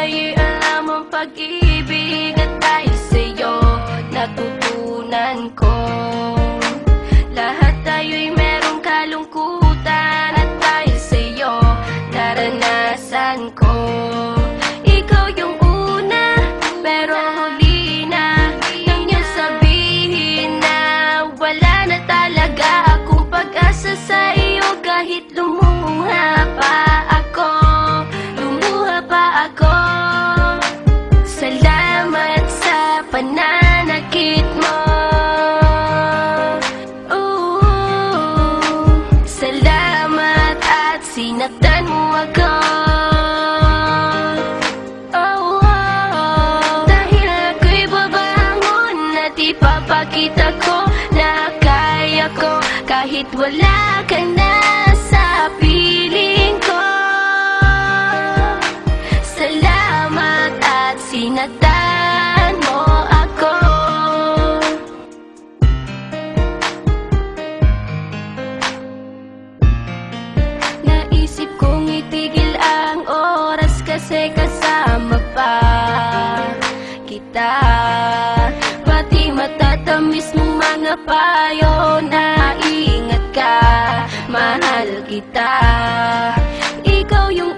ika'y alam ang pag-ibig at dahil sa'yo natutunan ko. Lahat tayo'y merong kalungkutan at dahil sa'yo naranasan ko. Ikaw yung una, pero huli na nang iyong sabihin na wala na talaga akong pag-asa sa iyo. Kahit lumuha pa ako, salamat sa pananakit mo. Salamat at sinaktan mo ako. Dahil ako'y babangon at ipapakita ko na kaya ko kahit wala ka na sa piling ko. Salamat at sinaktan mo ako. Naisip kong itigil ang oras kasi kasama pa kita. Pati matatamis mong mga payo na ingat ka, mahal kita. Ikaw yung